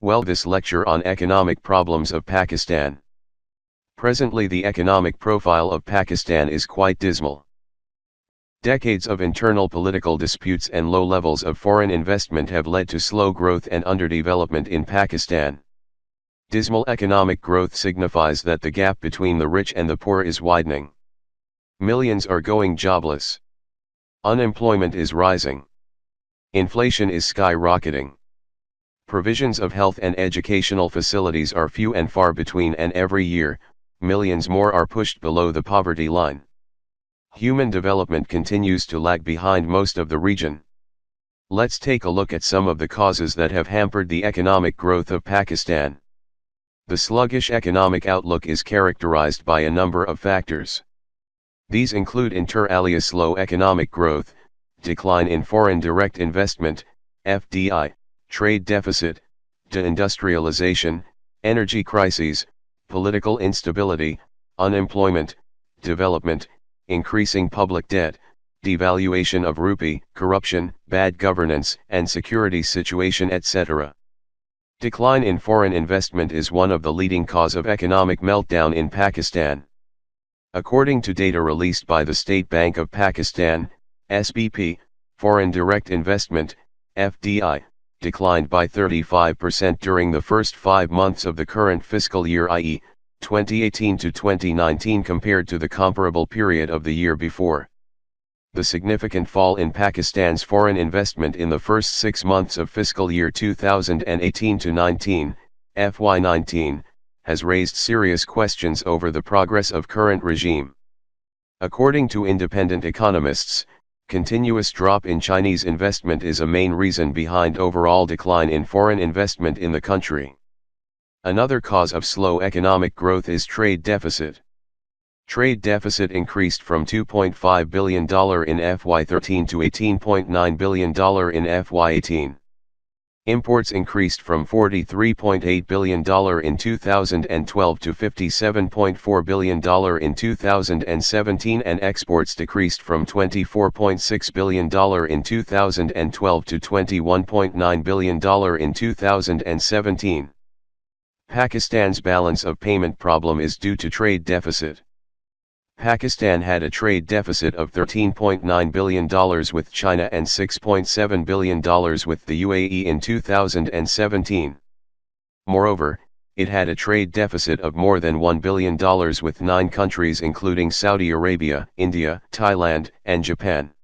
This lecture on economic problems of Pakistan. Presently the economic profile of Pakistan is quite dismal. Decades of internal political disputes and low levels of foreign investment have led to slow growth and underdevelopment in Pakistan. Dismal economic growth signifies that the gap between the rich and the poor is widening. Millions are going jobless. Unemployment is rising. Inflation is skyrocketing. Provisions of health and educational facilities are few and far between, and every year, millions more are pushed below the poverty line. Human development continues to lag behind most of the region. Let's take a look at some of the causes that have hampered the economic growth of Pakistan. The sluggish economic outlook is characterized by a number of factors. These include inter alia slow economic growth, decline in foreign direct investment, FDI, trade deficit, de-industrialization, energy crises, political instability, unemployment, development, increasing public debt, devaluation of rupee, corruption, bad governance and security situation, etc. Decline in foreign investment is one of the leading cause of economic meltdown in Pakistan. According to data released by the State Bank of Pakistan, SBP, foreign direct investment, FDI, declined by 35% during the first 5 months of the current fiscal year, i.e., 2018 to 2019, compared to the comparable period of the year before. The significant fall in Pakistan's foreign investment in the first 6 months of fiscal year 2018 to 19, FY19, has raised serious questions over the progress of current regime. According to independent economists, continuous drop in Chinese investment is a main reason behind overall decline in foreign investment in the country. Another cause of slow economic growth is trade deficit. Trade deficit increased from $2.5 billion in FY13 to $18.9 billion in FY18. Imports increased from $43.8 billion in 2012 to $57.4 billion in 2017, and exports decreased from $24.6 billion in 2012 to $21.9 billion in 2017. Pakistan's balance of payment problem is due to trade deficit. Pakistan had a trade deficit of $13.9 billion with China and $6.7 billion with the UAE in 2017. Moreover, it had a trade deficit of more than $1 billion with 9 countries including Saudi Arabia, India, Thailand, and Japan.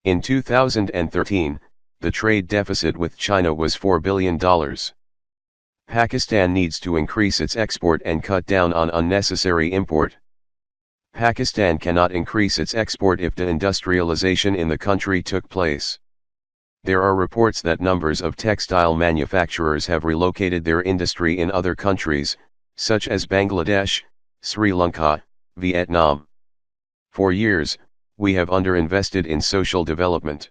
In 2013, the trade deficit with China was $4 billion. Pakistan needs to increase its export and cut down on unnecessary import. Pakistan cannot increase its export if de-industrialization in the country took place. There are reports that numbers of textile manufacturers have relocated their industry in other countries, such as Bangladesh, Sri Lanka, Vietnam. For years, we have underinvested in social development.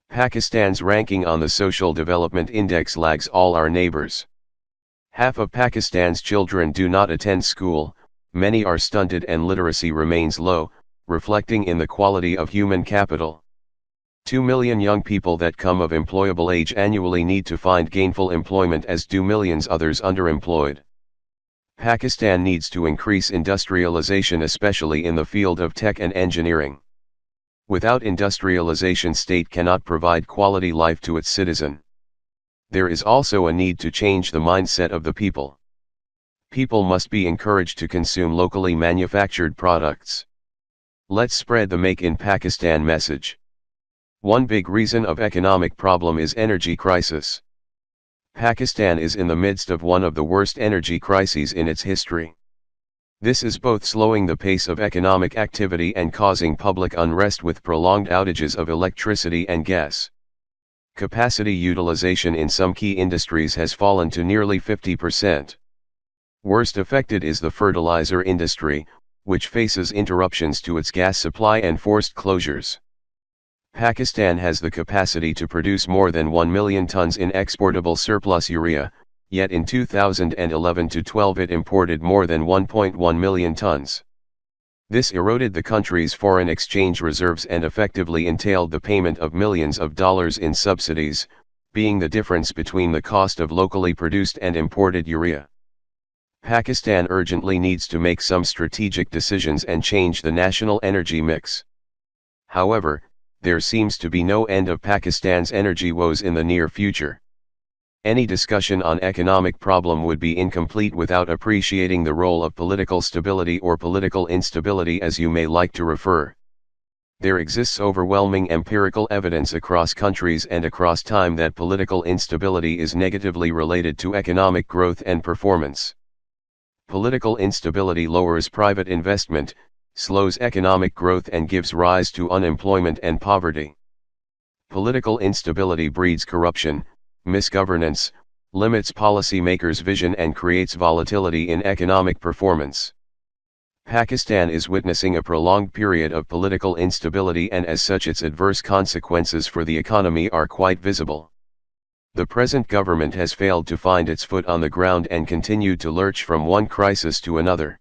Pakistan's ranking on the Social Development Index lags all our neighbors. Half of Pakistan's children do not attend school, many are stunted, and literacy remains low, reflecting in the quality of human capital. 2 million young people that come of employable age annually need to find gainful employment, as do millions others underemployed. Pakistan needs to increase industrialization, especially in the field of tech and engineering. Without industrialization, state cannot provide quality life to its citizen. There is also a need to change the mindset of the people. People must be encouraged to consume locally manufactured products. Let's spread the Make in Pakistan message. One big reason of economic problem is energy crisis. Pakistan is in the midst of one of the worst energy crises in its history. This is both slowing the pace of economic activity and causing public unrest with prolonged outages of electricity and gas. Capacity utilization in some key industries has fallen to nearly 50%. Worst affected is the fertilizer industry, which faces interruptions to its gas supply and forced closures. Pakistan has the capacity to produce more than 1 million tons in exportable surplus urea, yet in 2011 to 12 it imported more than 1.1 million tons. This eroded the country's foreign exchange reserves and effectively entailed the payment of millions of dollars in subsidies, being the difference between the cost of locally produced and imported urea. Pakistan urgently needs to make some strategic decisions and change the national energy mix. However, there seems to be no end of Pakistan's energy woes in the near future. Any discussion on economic problem would be incomplete without appreciating the role of political stability or political instability, as you may like to refer. There exists overwhelming empirical evidence across countries and across time that political instability is negatively related to economic growth and performance. Political instability lowers private investment, slows economic growth and gives rise to unemployment and poverty. Political instability breeds corruption, misgovernance, limits policymakers' vision and creates volatility in economic performance. Pakistan is witnessing a prolonged period of political instability, and as such its adverse consequences for the economy are quite visible. The present government has failed to find its foot on the ground and continued to lurch from one crisis to another.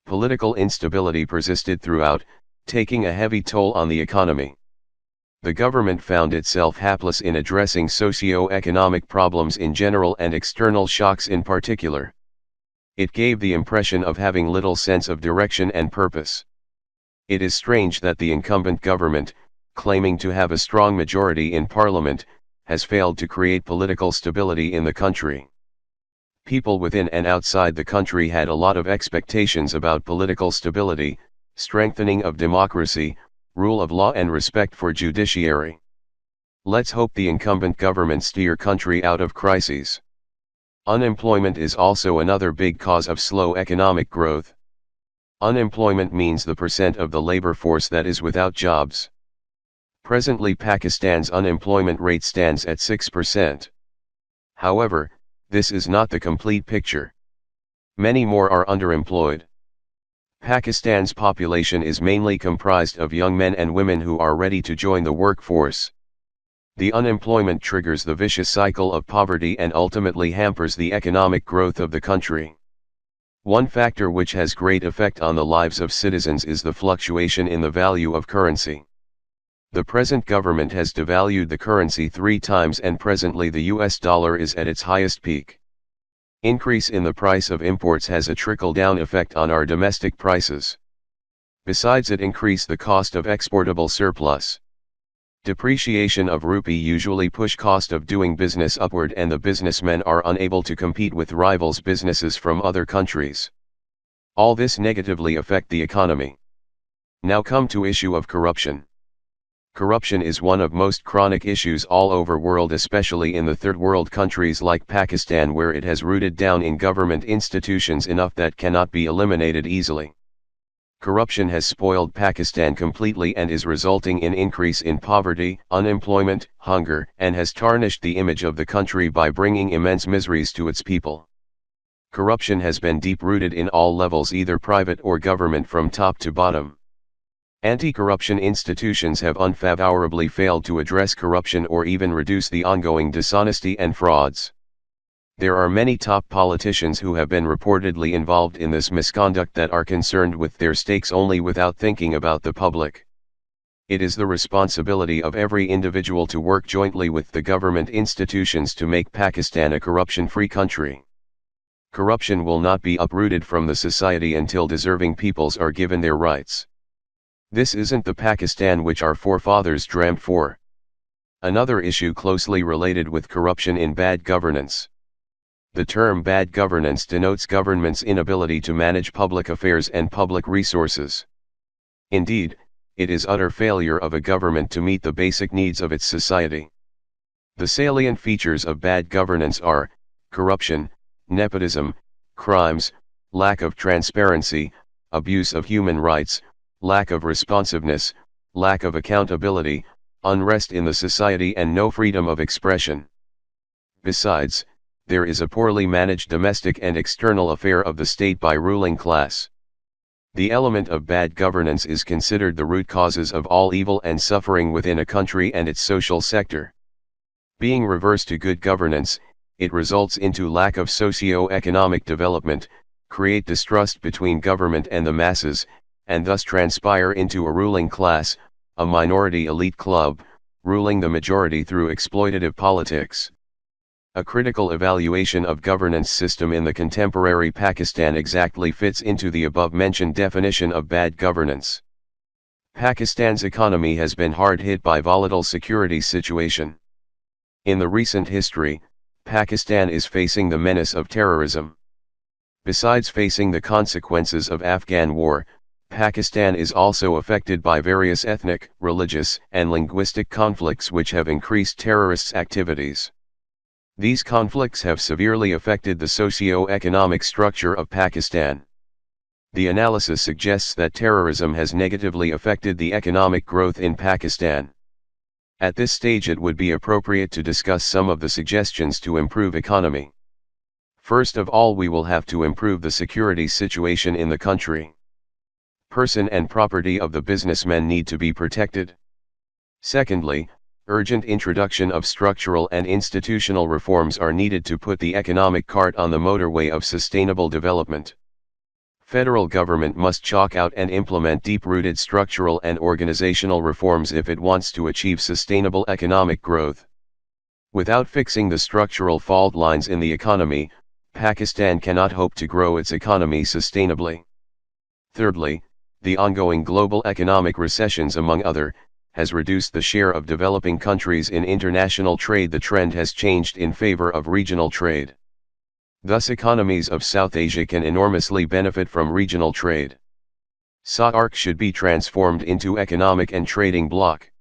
Political instability persisted throughout, taking a heavy toll on the economy. The government found itself hapless in addressing socio-economic problems in general and external shocks in particular. It gave the impression of having little sense of direction and purpose. It is strange that the incumbent government, claiming to have a strong majority in parliament, has failed to create political stability in the country. People within and outside the country had a lot of expectations about political stability, strengthening of democracy, rule of law and respect for judiciary. Let's hope the incumbent government steer country out of crises. Unemployment is also another big cause of slow economic growth. Unemployment means the percent of the labor force that is without jobs. Presently Pakistan's unemployment rate stands at 6%. However, this is not the complete picture. Many more are underemployed. Pakistan's population is mainly comprised of young men and women who are ready to join the workforce. The unemployment triggers the vicious cycle of poverty and ultimately hampers the economic growth of the country. One factor which has great effect on the lives of citizens is the fluctuation in the value of currency. The present government has devalued the currency 3 times and presently the US dollar is at its highest peak. Increase in the price of imports has a trickle-down effect on our domestic prices. Besides, it increase the cost of exportable surplus. Depreciation of rupee usually push cost of doing business upward and the businessmen are unable to compete with rivals businesses from other countries. All this negatively affect the economy. Now come to issue of corruption. Corruption is one of most chronic issues all over world, especially in the third world countries like Pakistan, where it has rooted down in government institutions enough that cannot be eliminated easily. Corruption has spoiled Pakistan completely and is resulting in increase in poverty, unemployment, hunger, and has tarnished the image of the country by bringing immense miseries to its people. Corruption has been deep-rooted in all levels, either private or government, from top to bottom. Anti-corruption institutions have unfavorably failed to address corruption or even reduce the ongoing dishonesty and frauds. There are many top politicians who have been reportedly involved in this misconduct that are concerned with their stakes only without thinking about the public. It is the responsibility of every individual to work jointly with the government institutions to make Pakistan a corruption-free country. Corruption will not be uprooted from the society until deserving peoples are given their rights. This isn't the Pakistan which our forefathers dreamt for. Another issue closely related with corruption in bad governance. The term bad governance denotes government's inability to manage public affairs and public resources. Indeed, it is utter failure of a government to meet the basic needs of its society. The salient features of bad governance are corruption, nepotism, crimes, lack of transparency, abuse of human rights, lack of responsiveness, lack of accountability, unrest in the society, and no freedom of expression. Besides, there is a poorly managed domestic and external affair of the state by ruling class. The element of bad governance is considered the root causes of all evil and suffering within a country and its social sector. Being reversed to good governance, it results into lack of socio-economic development, create distrust between government and the masses, and thus transpire into a ruling class, a minority elite club, ruling the majority through exploitative politics. A critical evaluation of governance system in the contemporary Pakistan exactly fits into the above-mentioned definition of bad governance. Pakistan's economy has been hard hit by volatile security situation. In the recent history, Pakistan is facing the menace of terrorism. Besides facing the consequences of Afghan war, Pakistan is also affected by various ethnic, religious, and linguistic conflicts which have increased terrorists' activities. These conflicts have severely affected the socio-economic structure of Pakistan. The analysis suggests that terrorism has negatively affected the economic growth in Pakistan. At this stage it would be appropriate to discuss some of the suggestions to improve economy. First of all, we will have to improve the security situation in the country. Person and property of the businessmen need to be protected. Secondly, urgent introduction of structural and institutional reforms are needed to put the economic cart on the motorway of sustainable development. Federal government must chalk out and implement deep-rooted structural and organizational reforms if it wants to achieve sustainable economic growth. Without fixing the structural fault lines in the economy, Pakistan cannot hope to grow its economy sustainably. Thirdly, the ongoing global economic recessions, among other, has reduced the share of developing countries in international trade. The trend has changed in favor of regional trade. Thus economies of South Asia can enormously benefit from regional trade. SAARC should be transformed into economic and trading bloc.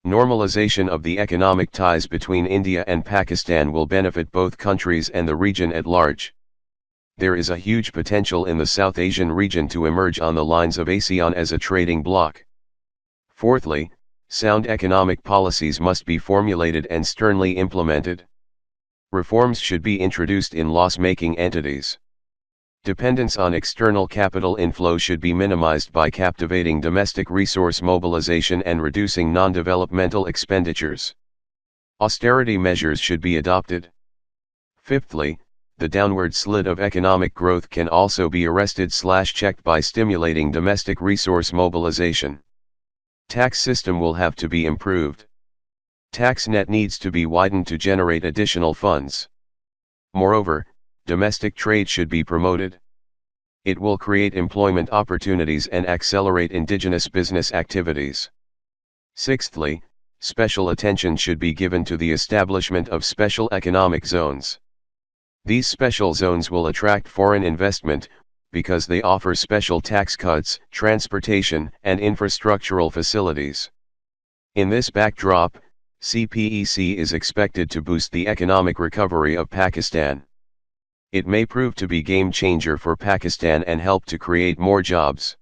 Normalization of the economic ties between India and Pakistan will benefit both countries and the region at large. There is a huge potential in the South Asian region to emerge on the lines of ASEAN as a trading bloc. Fourthly, sound economic policies must be formulated and sternly implemented. Reforms should be introduced in loss-making entities. Dependence on external capital inflow should be minimized by captivating domestic resource mobilization and reducing non-developmental expenditures. Austerity measures should be adopted. Fifthly, the downward slide of economic growth can also be arrested/checked by stimulating domestic resource mobilization. Tax system will have to be improved. Tax net needs to be widened to generate additional funds. Moreover, domestic trade should be promoted. It will create employment opportunities and accelerate indigenous business activities. Sixthly, special attention should be given to the establishment of special economic zones. These special zones will attract foreign investment, because they offer special tax cuts, transportation, and infrastructural facilities. In this backdrop, CPEC is expected to boost the economic recovery of Pakistan. It may prove to be game changer for Pakistan and help to create more jobs.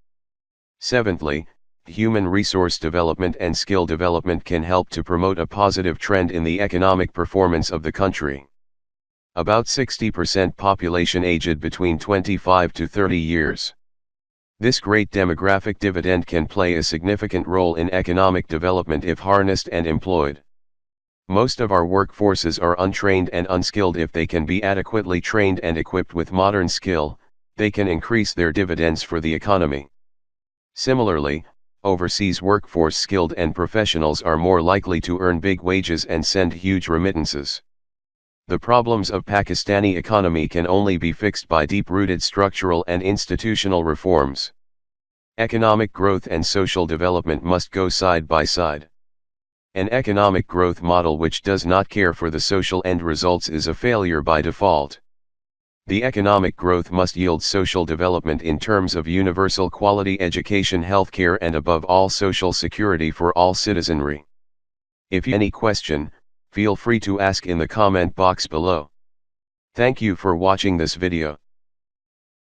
Seventhly, human resource development and skill development can help to promote a positive trend in the economic performance of the country. About 60% population aged between 25 to 30 years. This great demographic dividend can play a significant role in economic development if harnessed and employed. Most of our workforces are untrained and unskilled. If they can be adequately trained and equipped with modern skill, they can increase their dividends for the economy. Similarly, overseas workforce skilled and professionals are more likely to earn big wages and send huge remittances. The problems of Pakistani economy can only be fixed by deep-rooted structural and institutional reforms. Economic growth and social development must go side by side. An economic growth model which does not care for the social end results is a failure by default. The economic growth must yield social development in terms of universal quality education, healthcare, and above all social security for all citizenry. If you have any question, feel free to ask in the comment box below. Thank you for watching this video.